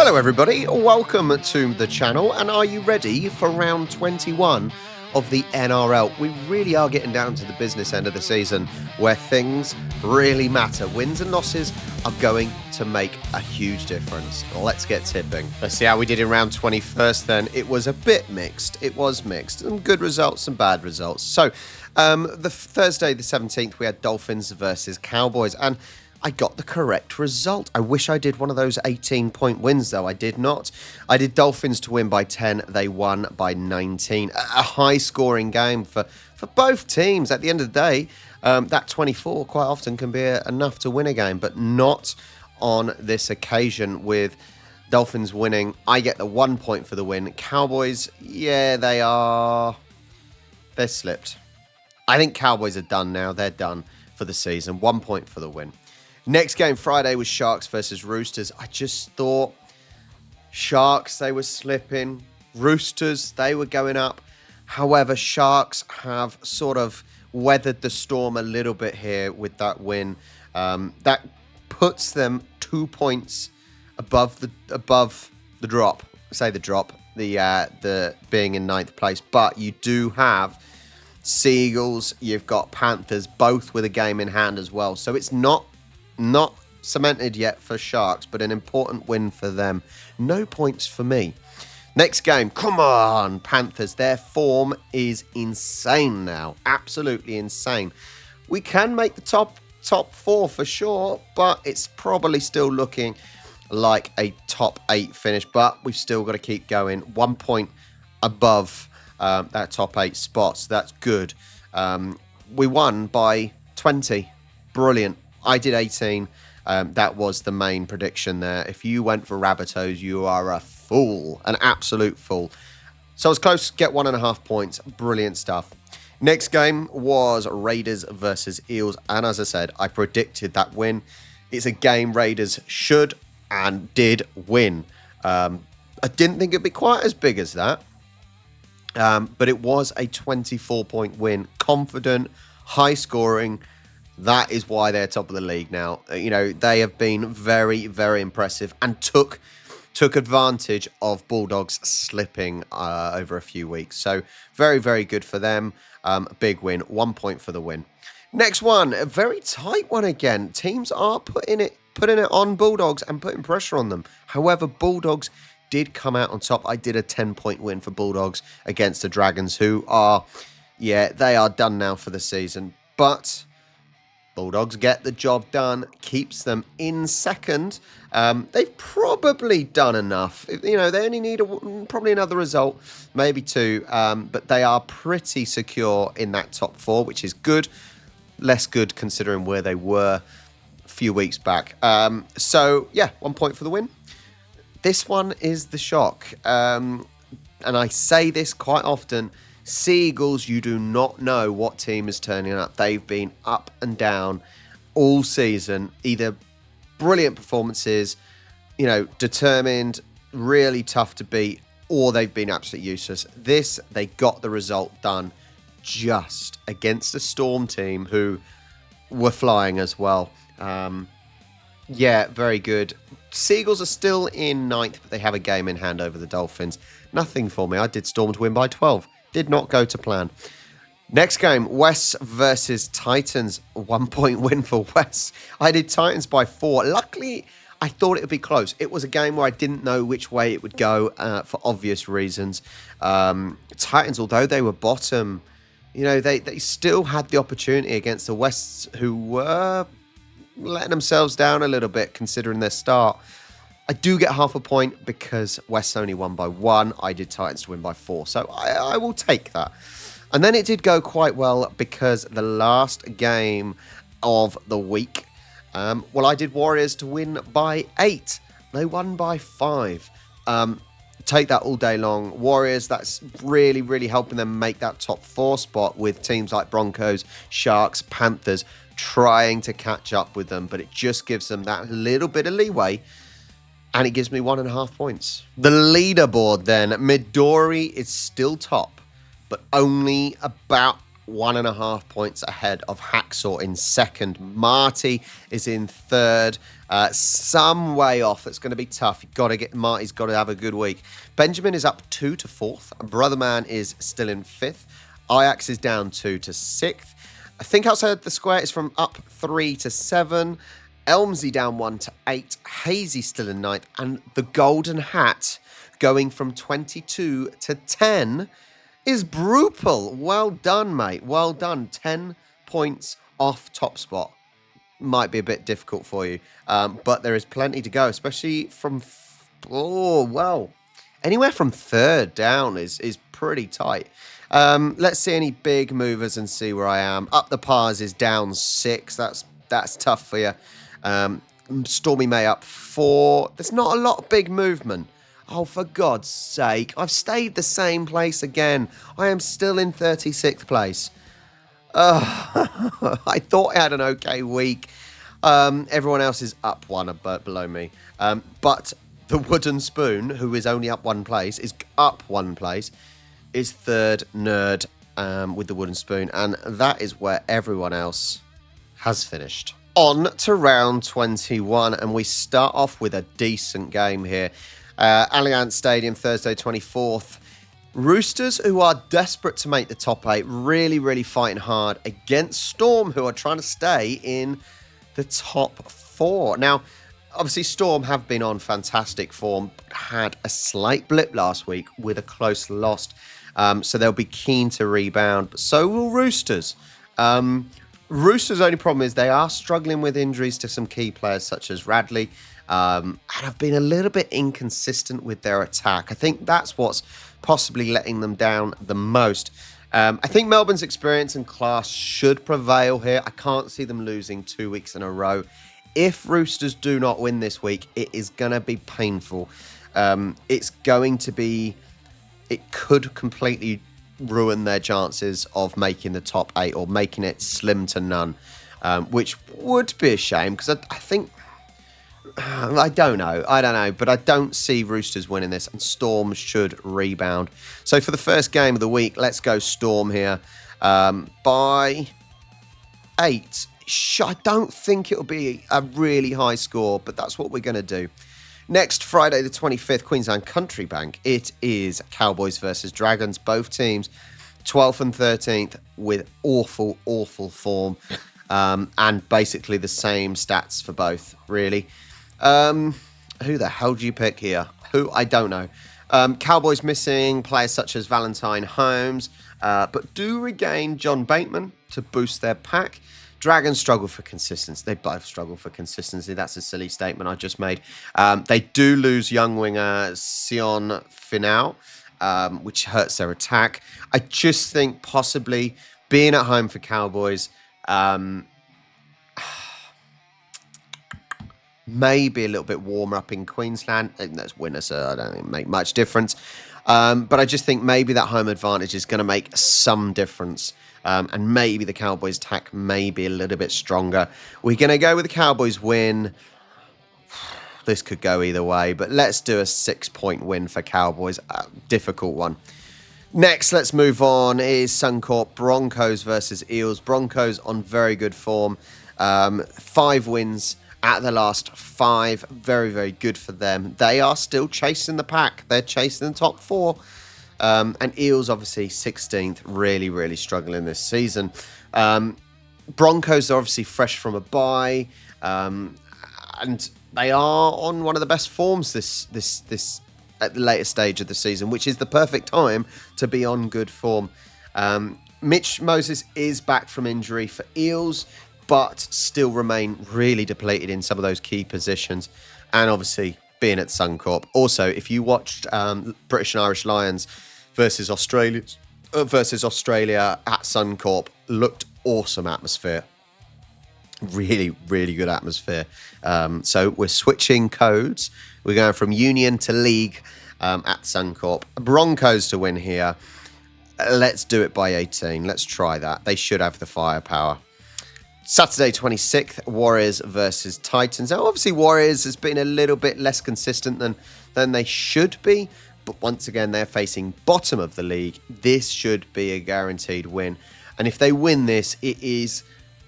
Hello everybody, welcome to the channel, and are you ready for round 21 of the NRL? We really are getting down to the business end of the season where things really matter. Wins and losses are going to make a huge difference. Let's get tipping. Let's see how we did in round 21st then. It was a bit mixed. It was mixed. Some good results, some bad results. So, the Thursday the 17th, we had Dolphins versus Cowboys, and I got the correct result. I wish I did one of those 18-point wins, though. I did not. I did Dolphins to win by 10. They won by 19. A high-scoring game for both teams. At the end of the day, that 24 quite often can be enough to win a game, but not on this occasion with Dolphins winning. I get the 1 point for the win. Cowboys, yeah, they're slipped. I think Cowboys are done now. They're done for the season. 1 point for the win. Next game Friday was Sharks versus Roosters. I just thought Sharks, they were slipping. Roosters, they were going up. However, Sharks have sort of weathered the storm a little bit here with that win. That puts them 2 points above the drop. Say the drop, the being in ninth place. But you do have Seagulls, you've got Panthers, both with a game in hand as well. So it's not cemented yet for Sharks, but an important win for them. No points for me. Next game, come on, Panthers. Their form is insane now. Absolutely insane. We can make the top four for sure, but it's probably still looking like a top 8 finish. But we've still got to keep going. 1 point above that top 8 spot, so that's good. We won by 20. Brilliant. I did 18. That was the main prediction there. If you went for Rabbitohs, you are a fool. An absolute fool. So I was close to get 1.5 points. Brilliant stuff. Next game was Raiders versus Eels. And as I said, I predicted that win. It's a game Raiders should and did win. I didn't think it'd be quite as big as that. But it was a 24-point win. Confident, high scoring. That is why they're top of the league now. You know, they have been very, very impressive and took advantage of Bulldogs slipping over a few weeks. So very, very good for them. Big win. 1 point for the win. Next one, a very tight one again. Teams are putting it on Bulldogs and putting pressure on them. However, Bulldogs did come out on top. I did a 10-point win for Bulldogs against the Dragons, who are, they are done now for the season. But Bulldogs get the job done, keeps them in second. They've probably done enough. You know, they only need probably another result, maybe 2. But they are pretty secure in that top 4, which is good. Less good considering where they were a few weeks back. 1 point for the win. This one is the shock. And I say this quite often. Seagulls, you do not know what team is turning up. They've been up and down all season. Either brilliant performances, you know, determined, really tough to beat, or they've been absolutely useless. This, they got the result done just against a Storm team who were flying as well. Very good. Seagulls are still in ninth, but they have a game in hand over the Dolphins. Nothing for me. I did Storm to win by 12. Did not go to plan. Next game, West versus Titans. 1 point win for West. I did Titans by 4. Luckily, I thought it would be close. It was a game where I didn't know which way it would go for obvious reasons. Titans, although they were bottom, you know, they still had the opportunity against the Wests, who were letting themselves down a little bit considering their start. I do get 0.5 point because West only won by 1. I did Titans to win by 4. So I will take that. And then it did go quite well because the last game of the week, I did Warriors to win by 8. They won by 5. Take that all day long. Warriors, that's really, really helping them make that top 4 spot with teams like Broncos, Sharks, Panthers trying to catch up with them. But it just gives them that little bit of leeway. And it gives me 1.5 points. The leaderboard then. Midori is still top, but only about 1.5 points ahead of Hacksaw in second. Marty is in third. Some way off. It's going to be tough. Marty's got to have a good week. Benjamin is up 2 to 4th. Brotherman is still in 5th. Ajax is down 2 to 6th. I think outside the square is from up 3 to 7. Elmsey down 1 to 8. Hazy still in 9th. And the Golden Hat going from 22 to 10 is brutal. Well done, mate. Well done. 10 points off top spot. Might be a bit difficult for you. But there is plenty to go, especially from... Anywhere from third down is pretty tight. Let's see any big movers and see where I am. Up the Pars is down 6. That's tough for you. Stormy May up 4. There's not a lot of big movement. Oh, for God's sake. I've stayed the same place again. I am still in 36th place. I thought I had an okay week. Everyone else is up 1 below me. But the Wooden Spoon, who is only up 1 place, is up 1 place, is third nerd with the Wooden Spoon. And that is where everyone else has finished. On to round 21. And we start off with a decent game here. Allianz Stadium, Thursday 24th. Roosters, who are desperate to make the top 8, really, really fighting hard against Storm, who are trying to stay in the top 4. Now, obviously, Storm have been on fantastic form, had a slight blip last week with a close loss, so they'll be keen to rebound, but so will Roosters. Roosters' only problem is they are struggling with injuries to some key players such as Radley, and have been a little bit inconsistent with their attack. I think that's what's possibly letting them down the most. I think Melbourne's experience and class should prevail here. I can't see them losing 2 weeks in a row. If Roosters do not win this week, it is going to be painful. It could completely ruin their chances of making the top 8 or making it slim to none, which would be a shame because I think... I don't know, but I don't see Roosters winning this, and Storm should rebound. So for the first game of the week, let's go Storm here by 8. I don't think it'll be a really high score, but that's what we're going to do. Next, Friday the 25th, Queensland Country Bank. It is Cowboys versus Dragons. Both teams 12th and 13th with awful, awful form, and basically the same stats for both, really. Who the hell do you pick here? I don't know. Cowboys missing players such as Valentine Holmes, but do regain John Bateman to boost their pack. Dragons struggle for consistency. They both struggle for consistency. That's a silly statement I just made. They do lose young winger Sion Finau, which hurts their attack. I just think possibly being at home for Cowboys, maybe a little bit warmer up in Queensland. That's winter, so I don't think it make much difference. But I just think maybe that home advantage is going to make some difference. And maybe the Cowboys' attack may be a little bit stronger. We're going to go with the Cowboys win. This could go either way, but let's do a 6-point win for Cowboys. Difficult one. Next, let's move on, is Suncorp Broncos versus Eels. Broncos on very good form. 5 wins at the last 5. Very, very good for them. They are still chasing the pack. They're chasing the top 4. And Eels, obviously, 16th. Really, really struggling this season. Broncos are obviously fresh from a bye. And they are on one of the best forms this at the later stage of the season, which is the perfect time to be on good form. Mitch Moses is back from injury for Eels, but still remain really depleted in some of those key positions. And obviously, being at Suncorp. Also, if you watched British and Irish Lions versus Australia at Suncorp, looked awesome atmosphere. Really, really good atmosphere. So we're switching codes. We're going from Union to League at Suncorp. Broncos to win here. Let's do it by 18. Let's try that. They should have the firepower. Saturday 26th, Warriors versus Titans. Now, obviously, Warriors has been a little bit less consistent than they should be. But once again, they're facing bottom of the league. This should be a guaranteed win. And if they win this, it is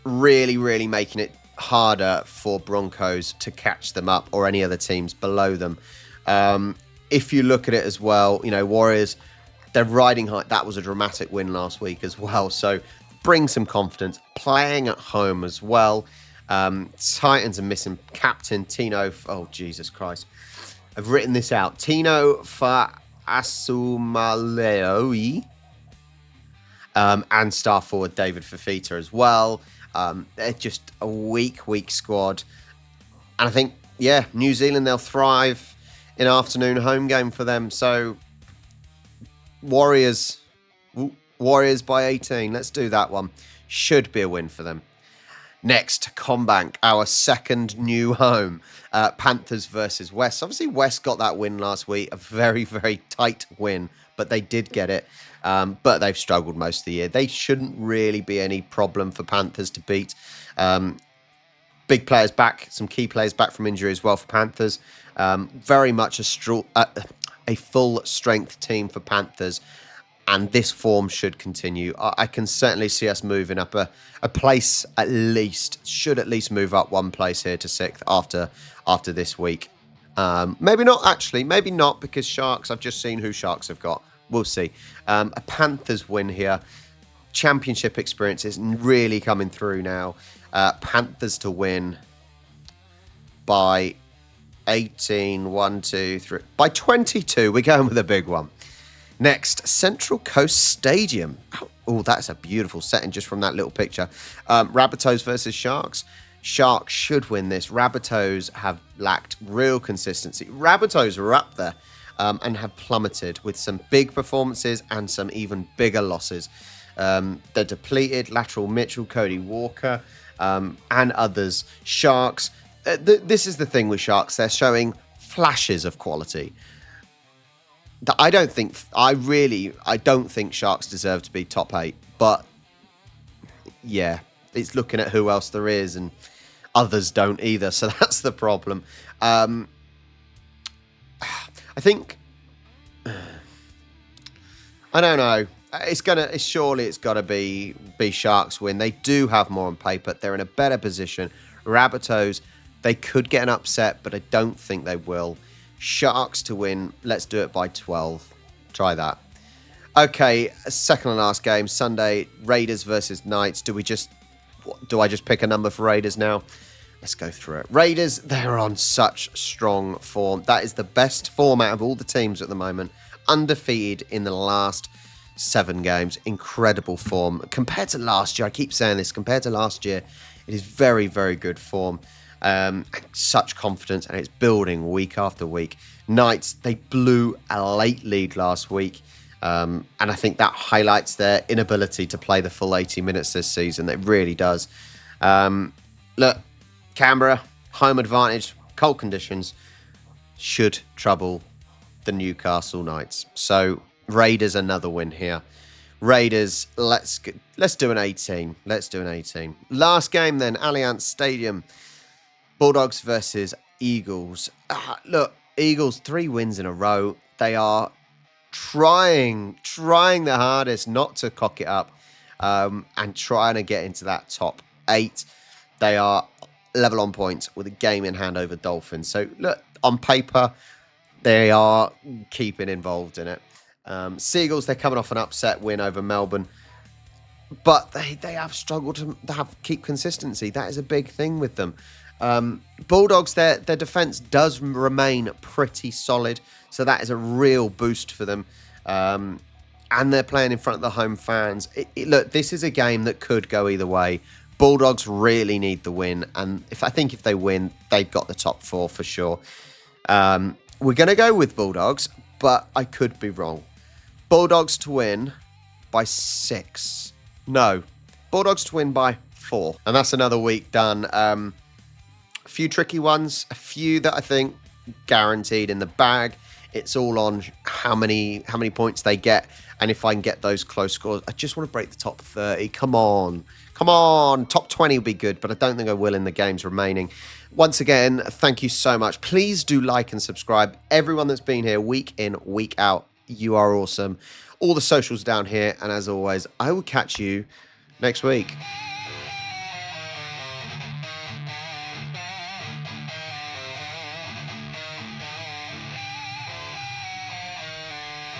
really, really making it harder for Broncos to catch them up or any other teams below them. If you look at it as well, Warriors, they're riding high. That was a dramatic win last week as well. So bring some confidence, playing at home as well. Titans are missing captain Tino. Oh, Jesus Christ. I've written this out. Tino Fa'asuamaleaui. And star forward David Fafita as well. They're just a weak squad. And I think, New Zealand, they'll thrive in afternoon home game for them. So Warriors by 18. Let's do that one. Should be a win for them. Next, CommBank, our second new home. Panthers versus West. Obviously, West got that win last week. A very, very tight win, but they did get it. But they've struggled most of the year. They shouldn't really be any problem for Panthers to beat. Big players back, some key players back from injury as well for Panthers. Very much a full strength team for Panthers. And this form should continue. I can certainly see us moving up a place at least. Should at least move up one place here to 6th after this week. Maybe not, actually. Maybe not, because Sharks, I've just seen who Sharks have got. We'll see. A Panthers win here. Championship experience is really coming through now. Panthers to win by 18, 1, 2, 3. By 22, we're going with a big one. Next, Central Coast Stadium. Oh, that's a beautiful setting just from that little picture. Rabbitohs versus Sharks. Sharks should win this. Rabbitohs have lacked real consistency. Rabbitohs are up there and have plummeted with some big performances and some even bigger losses. They're depleted. Lateral Mitchell, Cody Walker, and others. Sharks, this is the thing with Sharks. They're showing flashes of quality. I don't think Sharks deserve to be top 8, but it's looking at who else there is, and others don't either. So that's the problem. I think I don't know. Surely it's got to be Sharks win. They do have more on paper. They're in a better position. Rabbitohs, they could get an upset, but I don't think they will. Sharks to win. Let's do it by 12. Try that. Okay, second and last game, Sunday, Raiders versus Knights. Do I just pick a number for Raiders now? Let's go through it. Raiders, they're on such strong form. That is the best form out of all the teams at the moment. Undefeated in the last 7 games. Incredible form. Compared to last year, I keep saying this, compared to last year, it is very, very good form. Such confidence, and it's building week after week. Knights, they blew a late lead last week, and I think that highlights their inability to play the full 80 minutes this season. It really does. Look, Canberra, home advantage, cold conditions should trouble the Newcastle Knights. So Raiders, another win here. Raiders, let's do an 18. Let's do an 18. Last game then, Allianz Stadium. Bulldogs versus Eagles. Look, Eagles, 3 wins in a row. They are trying their hardest not to cock it up and trying to get into that top 8. They are level on points with a game in hand over Dolphins. So, look, on paper, they are keeping involved in it. Seagulls, they're coming off an upset win over Melbourne. But they have struggled to keep consistency. That is a big thing with them. Bulldogs, their defence does remain pretty solid, so that is a real boost for them. And they're playing in front of the home fans. Look, this is a game that could go either way. Bulldogs really need the win, and if they win, they've got the top 4 for sure. We're going to go with Bulldogs, but I could be wrong. Bulldogs to win by 6. No, Bulldogs to win by 4. And that's another week done. A few tricky ones, a few that I think guaranteed in the bag. It's all on how many points they get, and if I can get those close scores. I just want to break the top 30. Come on. Top 20 will be good, but I don't think I will in the games remaining. Once again, thank you so much. Please do like and subscribe. Everyone that's been here week in, week out, you are awesome. All the socials down here, and as always, I will catch you next week.